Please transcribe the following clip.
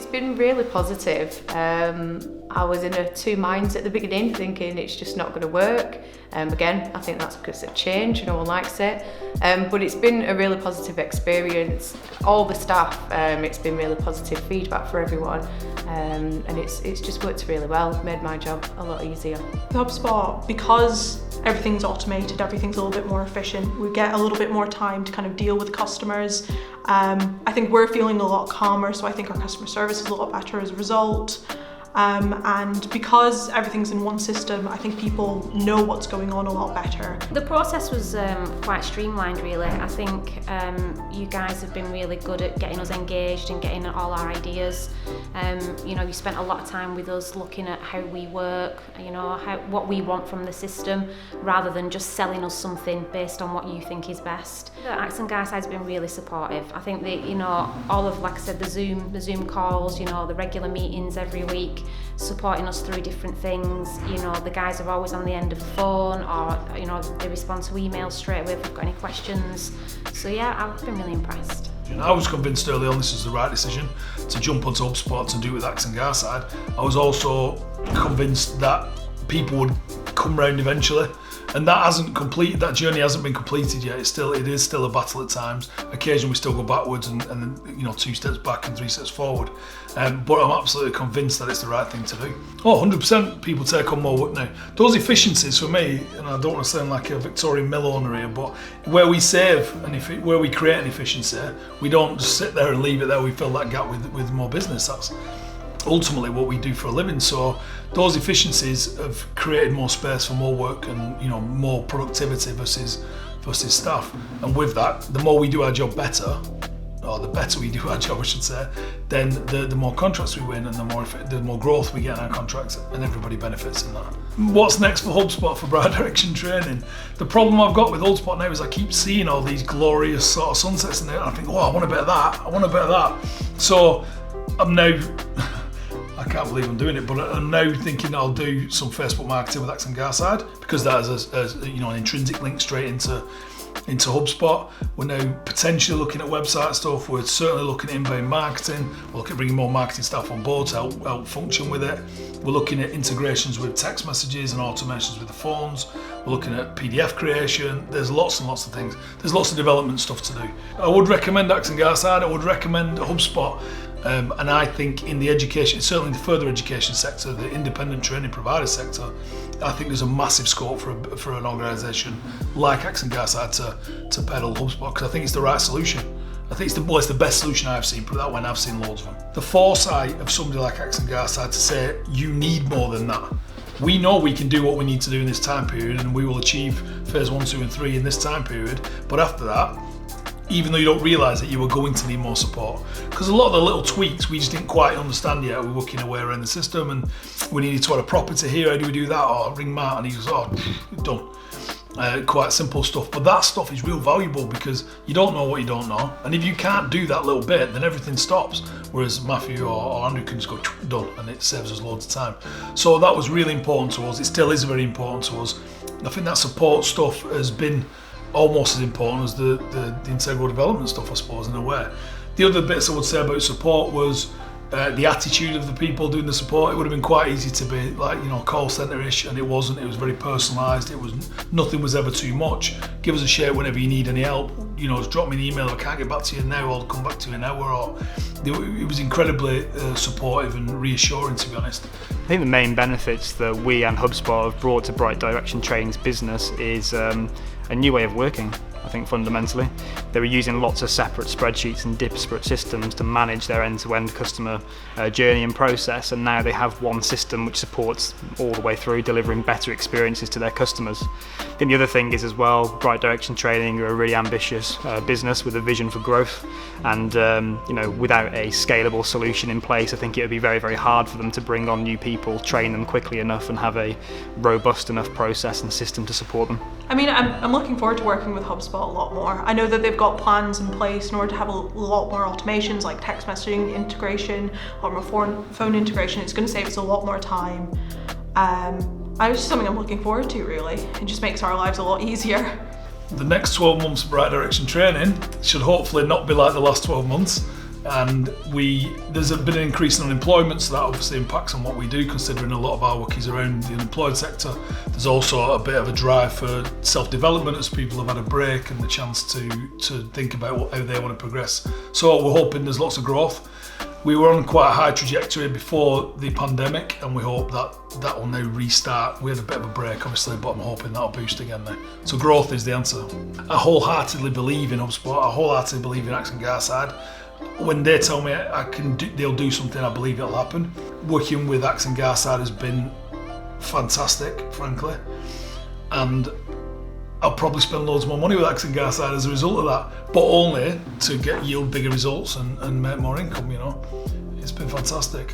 It's been really positive. I was in two minds at the beginning, thinking it's just not going to work. Again, I think that's because of change, no one likes it. But it's been a really positive experience. All the staff, it's been really positive feedback for everyone. And it's just worked really well, made my job a lot easier. HubSpot, because everything's automated, everything's a little bit more efficient, we get a little bit more time to kind of deal with customers. I think we're feeling a lot calmer, so I think our customer service is a lot better as a result. And because everything's in one system, I think people know what's going on a lot better. The process was quite streamlined, really. I think you guys have been really good at getting us engaged and getting all our ideas. You spent a lot of time with us looking at how we work, what we want from the system, rather than just selling us something based on what you think is best. Axon Garside's been really supportive. I think that, all of, like I said, the Zoom calls, the regular meetings every week, supporting us through different things. The guys are always on the end of the phone, or they respond to emails straight away if we've got any questions. So yeah, I've been really impressed. I was convinced early on this was the right decision to jump onto HubSpot and do it with Axon Garside. I was also convinced that people would come round eventually, and that journey hasn't been completed yet. It is still a battle at times. Occasionally we still go backwards and 2 steps back and 3 steps forward. But I'm absolutely convinced that it's the right thing to do. 100% people take on more work now. Those efficiencies for me, and I don't want to sound like a Victorian mill owner here, but where we save and where we create an efficiency, we don't just sit there and leave it there. We fill that gap with more business. That's ultimately what we do for a living. So those efficiencies have created more space for more work and more productivity versus staff. And with that, the more we do our job better, or the better we do our job, I should say, then the more contracts we win and the more growth we get in our contracts, and everybody benefits in that. What's next for HubSpot for Bright Direction Training? The problem I've got with HubSpot now is I keep seeing all these glorious sort of sunsets in there, and I think, I want a bit of that. So I'm now I can't believe I'm doing it, but I'm now thinking I'll do some Facebook marketing with Axon Garside, because that is an intrinsic link straight into HubSpot. We're now potentially looking at website stuff. We're certainly looking at inbound marketing. We're looking at bringing more marketing staff on board to help function with it. We're looking at integrations with text messages and automations with the phones. We're looking at PDF creation. There's lots and lots of things. There's lots of development stuff to do. I would recommend Axon Garside. I would recommend HubSpot. And I think in the education, certainly the further education sector, the independent training provider sector, I think there's a massive scope for an organisation like Axon Garside to peddle HubSpot, because I think it's the right solution. I think it's the best solution I've seen, put it that way, and I've seen loads of them. The foresight of somebody like Axon Garside to say, you need more than that. We know we can do what we need to do in this time period, and we will achieve phase 1, 2 and 3 in this time period, but after that, even though you don't realise it, you were going to need more support. Because a lot of the little tweaks we just didn't quite understand yet. We're working our way around the system, and we needed to add a property here, how do we do that? Or ring Matt, and he goes, done. Quite simple stuff, but that stuff is real valuable because you don't know what you don't know, and if you can't do that little bit, then everything stops. Whereas Matthew or Andrew can just go done, and it saves us loads of time. So that was really important to us. It still is very important to us. I think that support stuff has been almost as important as the integral development stuff, I suppose, in a way. The other bits I would say about support was the attitude of the people doing the support. It would have been quite easy to be like, call centre-ish, and it wasn't. It was very personalised. Nothing was ever too much. Give us a shout whenever you need any help. Just drop me an email. If I can't get back to you now, I'll come back to you in an hour. Or it was incredibly supportive and reassuring, to be honest. I think the main benefits that we and HubSpot have brought to Bright Direction Training's business is a new way of working. I think fundamentally they were using lots of separate spreadsheets and disparate systems to manage their end-to-end customer journey and process, and now they have one system which supports all the way through, delivering better experiences to their customers. I think the other thing is as well, Bright Direction Training are a really ambitious business with a vision for growth, and without a scalable solution in place, I think it would be very, very hard for them to bring on new people, train them quickly enough, and have a robust enough process and system to support them. I mean, I'm looking forward to working with HubSpot a lot more. I know that they've got plans in place in order to have a lot more automations like text messaging integration or phone integration. It's going to save us a lot more time. It's just something I'm looking forward to, really. It just makes our lives a lot easier. The next 12 months of Bright Direction Training should hopefully not be like the last 12 months. and there's been an increase in unemployment, so that obviously impacts on what we do, considering a lot of our work is around the unemployed sector. There's also a bit of a drive for self-development as people have had a break and the chance to think about how they want to progress. So we're hoping there's lots of growth. We were on quite a high trajectory before the pandemic, and we hope that will now restart. We had a bit of a break obviously, but I'm hoping that'll boost again now. So growth is the answer. I wholeheartedly believe in HubSpot, I wholeheartedly believe in Axon Garside. When they tell me they'll do something, I believe it'll happen. Working with Axon Garside has been fantastic, frankly, and I'll probably spend loads more money with Axon Garside as a result of that, but only to yield bigger results and make more income, you know. It's been fantastic.